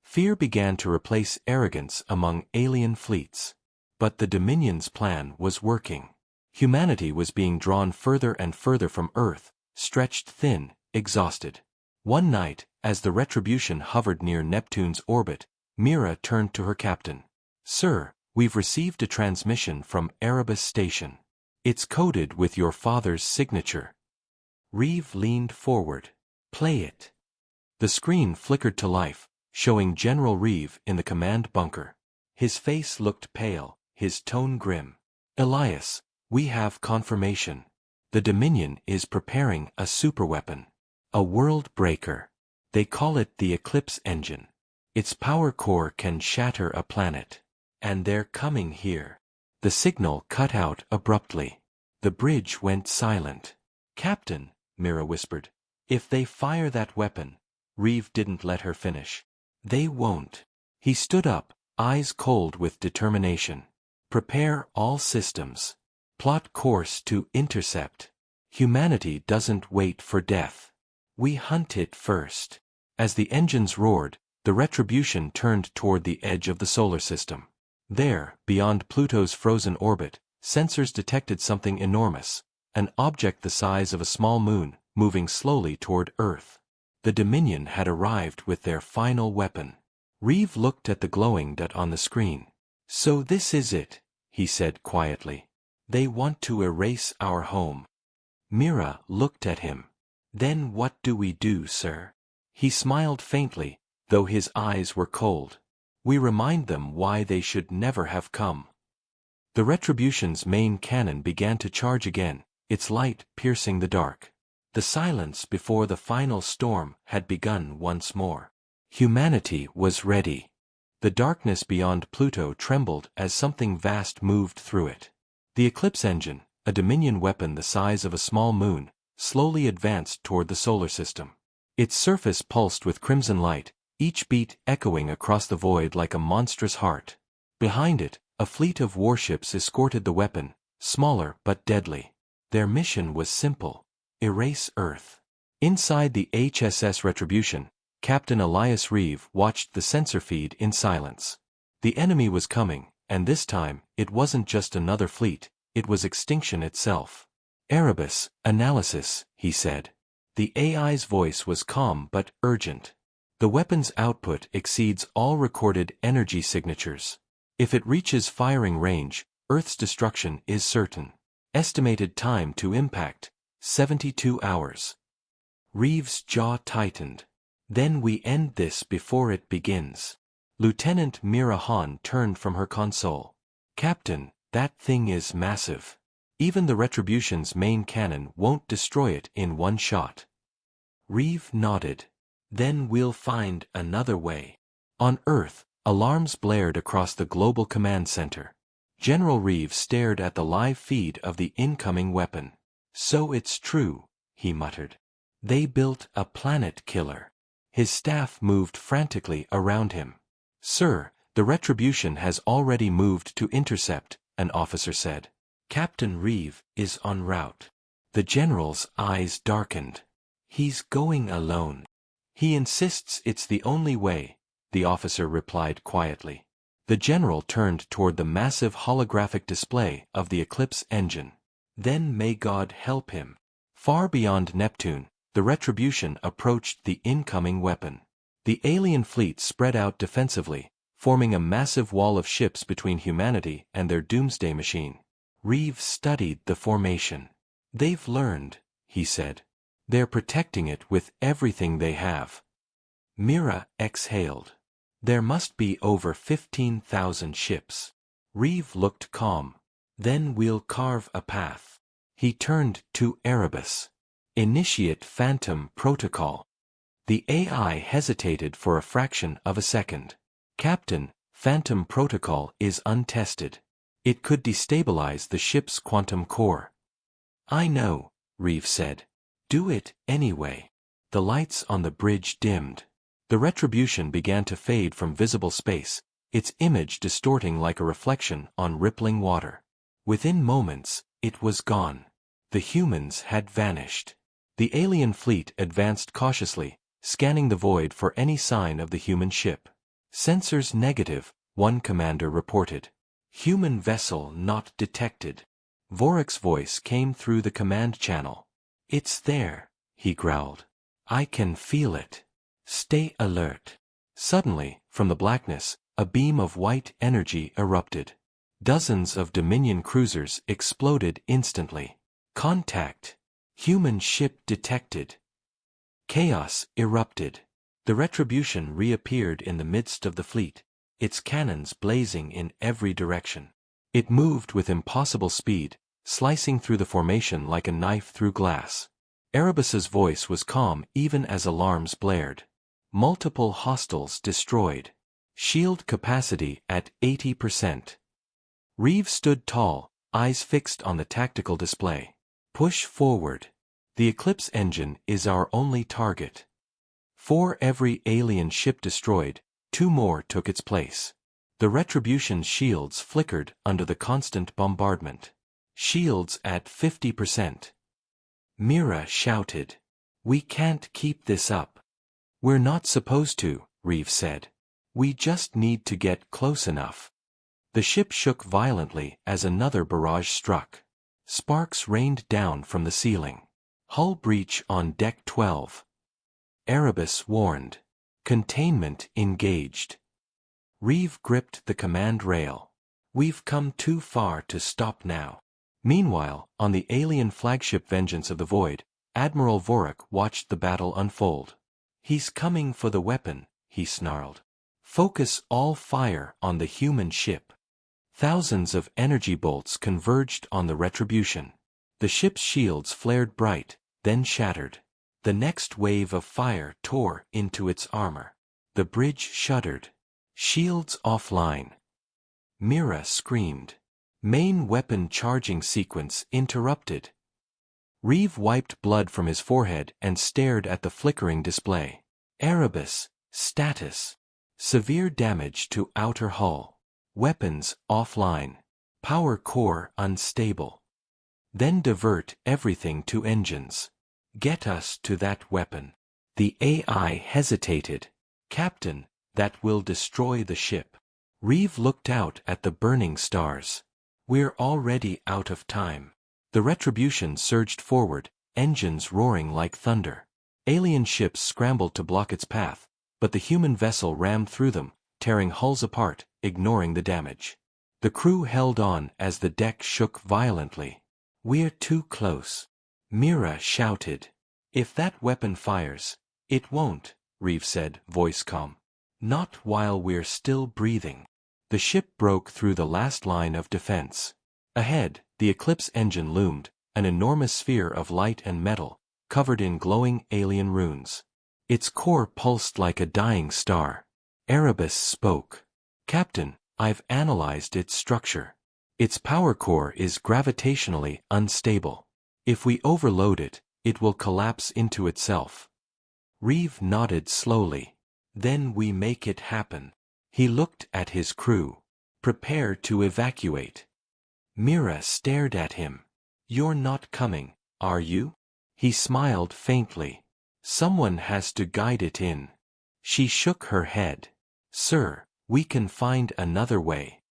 Fear began to replace arrogance among alien fleets. But the Dominion's plan was working. Humanity was being drawn further and further from Earth, stretched thin, exhausted. One night, as the Retribution hovered near Neptune's orbit, Mira turned to her captain. Sir, we've received a transmission from Erebus Station. It's coded with your father's signature. Reeve leaned forward. Play it. The screen flickered to life, showing General Reeve in the command bunker. His face looked pale, his tone grim. Elias, we have confirmation. The Dominion is preparing a superweapon. A world breaker. They call it the Eclipse Engine. Its power core can shatter a planet. And they're coming here. The signal cut out abruptly. The bridge went silent. Captain, Mira whispered. If they fire that weapon. Reeve didn't let her finish. They won't. He stood up, eyes cold with determination. Prepare all systems. Plot course to intercept. Humanity doesn't wait for death. We hunt it first. As the engines roared, the Retribution turned toward the edge of the solar system. There, beyond Pluto's frozen orbit, sensors detected something enormous, an object the size of a small moon, moving slowly toward Earth. The Dominion had arrived with their final weapon. Reeve looked at the glowing dot on the screen. So this is it, he said quietly. They want to erase our home. Mira looked at him. Then what do we do, sir? He smiled faintly, though his eyes were cold. We remind them why they should never have come. The Retribution's main cannon began to charge again, its light piercing the dark. The silence before the final storm had begun once more. Humanity was ready. The darkness beyond Pluto trembled as something vast moved through it. The Eclipse engine, a Dominion weapon the size of a small moon, slowly advanced toward the solar system. Its surface pulsed with crimson light, each beat echoing across the void like a monstrous heart. Behind it, a fleet of warships escorted the weapon, smaller but deadly. Their mission was simple: erase Earth. Inside the HSS Retribution, Captain Elias Reeve watched the sensor feed in silence. The enemy was coming, and this time, it wasn't just another fleet, it was extinction itself. Erebus, analysis, he said. The AI's voice was calm but urgent. The weapon's output exceeds all recorded energy signatures. If it reaches firing range, Earth's destruction is certain. Estimated time to impact, 72 hours. Reeve's jaw tightened. Then we end this before it begins. Lieutenant Mira Han turned from her console. Captain, that thing is massive. Even the Retribution's main cannon won't destroy it in one shot. Reeve nodded. Then we'll find another way. On Earth, alarms blared across the Global Command Center. General Reeve stared at the live feed of the incoming weapon. So it's true, he muttered. They built a planet killer. His staff moved frantically around him. Sir, the Retribution has already moved to intercept, an officer said. Captain Reeve is en route. The general's eyes darkened. He's going alone. He insists it's the only way, the officer replied quietly. The general turned toward the massive holographic display of the Eclipse engine. Then may God help him. Far beyond Neptune, the Retribution approached the incoming weapon. The alien fleet spread out defensively, forming a massive wall of ships between humanity and their doomsday machine. Reeve studied the formation. They've learned, he said. They're protecting it with everything they have. Mira exhaled. There must be over 15,000 ships. Reeve looked calm. Then we'll carve a path. He turned to Erebus. Initiate Phantom Protocol. The AI hesitated for a fraction of a second. Captain, Phantom Protocol is untested. It could destabilize the ship's quantum core. I know, Reeve said. Do it anyway. The lights on the bridge dimmed. The Retribution began to fade from visible space, its image distorting like a reflection on rippling water. Within moments, it was gone. The humans had vanished. The alien fleet advanced cautiously, scanning the void for any sign of the human ship. Sensors negative, one commander reported. Human vessel not detected. Vorok's voice came through the command channel. It's there, he growled. I can feel it. Stay alert. Suddenly, from the blackness, a beam of white energy erupted. Dozens of Dominion cruisers exploded instantly. Contact. Human ship detected. Chaos erupted. The Retribution reappeared in the midst of the fleet, its cannons blazing in every direction. It moved with impossible speed, slicing through the formation like a knife through glass. Erebus's voice was calm even as alarms blared. Multiple hostiles destroyed. Shield capacity at 80%. Reeve stood tall, eyes fixed on the tactical display. Push forward. The Eclipse engine is our only target. For every alien ship destroyed, 2 more took its place. The Retribution's shields flickered under the constant bombardment. Shields at 50%. Mira shouted. We can't keep this up. We're not supposed to, Reeve said. We just need to get close enough. The ship shook violently as another barrage struck. Sparks rained down from the ceiling. Hull breach on Deck 12. Erebus warned. Containment engaged. Reeve gripped the command rail. We've come too far to stop now. Meanwhile, on the alien flagship Vengeance of the Void, Admiral Vorok watched the battle unfold. He's coming for the weapon, he snarled. Focus all fire on the human ship. Thousands of energy bolts converged on the Retribution. The ship's shields flared bright, then shattered. The next wave of fire tore into its armor. The bridge shuddered. Shields offline. Mira screamed. Main weapon charging sequence interrupted. Reeve wiped blood from his forehead and stared at the flickering display. Erebus, status. Severe damage to outer hull. Weapons offline. Power core unstable. Then divert everything to engines. Get us to that weapon. The AI hesitated. Captain, that will destroy the ship. Reeve looked out at the burning stars. We're already out of time. The Retribution surged forward, engines roaring like thunder. Alien ships scrambled to block its path, but the human vessel rammed through them, tearing hulls apart, ignoring the damage. The crew held on as the deck shook violently. We're too close. Mira shouted. If that weapon fires, it won't, Reeve said, voice calm. Not while we're still breathing. The ship broke through the last line of defense. Ahead, the Eclipse engine loomed, an enormous sphere of light and metal, covered in glowing alien runes. Its core pulsed like a dying star. Erebus spoke. Captain, I've analyzed its structure. Its power core is gravitationally unstable. If we overload it, it will collapse into itself. Reeve nodded slowly. Then we make it happen. He looked at his crew. Prepare to evacuate. Mira stared at him. You're not coming, are you? He smiled faintly. Someone has to guide it in. She shook her head. Sir, we can find another way.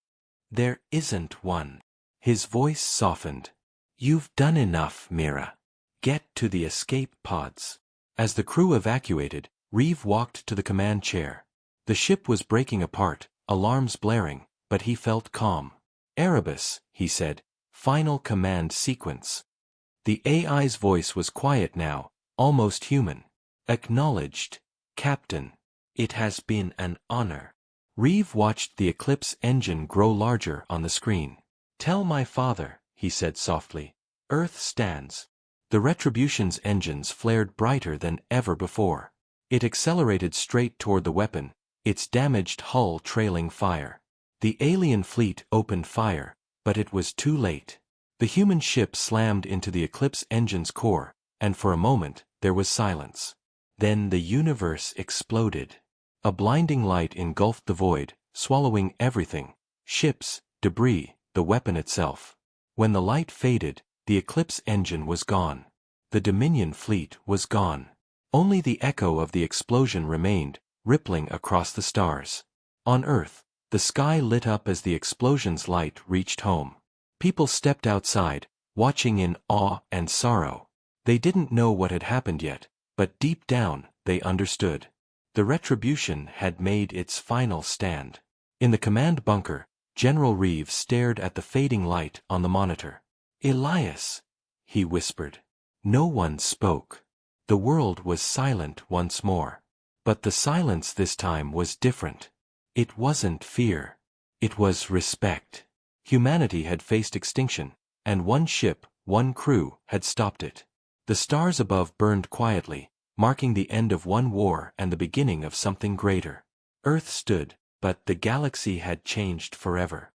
There isn't one. His voice softened. You've done enough, Mira. Get to the escape pods. As the crew evacuated, Reeve walked to the command chair. The ship was breaking apart, alarms blaring, but he felt calm. Erebus, he said, final command sequence. The AI's voice was quiet now, almost human. Acknowledged, Captain. It has been an honor. Reeve watched the Eclipse engine grow larger on the screen. Tell my father, he said softly. Earth stands. The Retribution's engines flared brighter than ever before. It accelerated straight toward the weapon, its damaged hull trailing fire. The alien fleet opened fire, but it was too late. The human ship slammed into the Eclipse engine's core, and for a moment, there was silence. Then the universe exploded. A blinding light engulfed the void, swallowing everything. Ships, debris, the weapon itself. When the light faded, the Eclipse engine was gone. The Dominion fleet was gone. Only the echo of the explosion remained, rippling across the stars. On Earth, the sky lit up as the explosion's light reached home. People stepped outside, watching in awe and sorrow. They didn't know what had happened yet, but deep down, they understood. The Retribution had made its final stand. In the command bunker, General Reeve stared at the fading light on the monitor. Elias, he whispered. No one spoke. The world was silent once more. But the silence this time was different. It wasn't fear. It was respect. Humanity had faced extinction, and one ship, one crew, had stopped it. The stars above burned quietly, marking the end of one war and the beginning of something greater. Earth stood, but the galaxy had changed forever.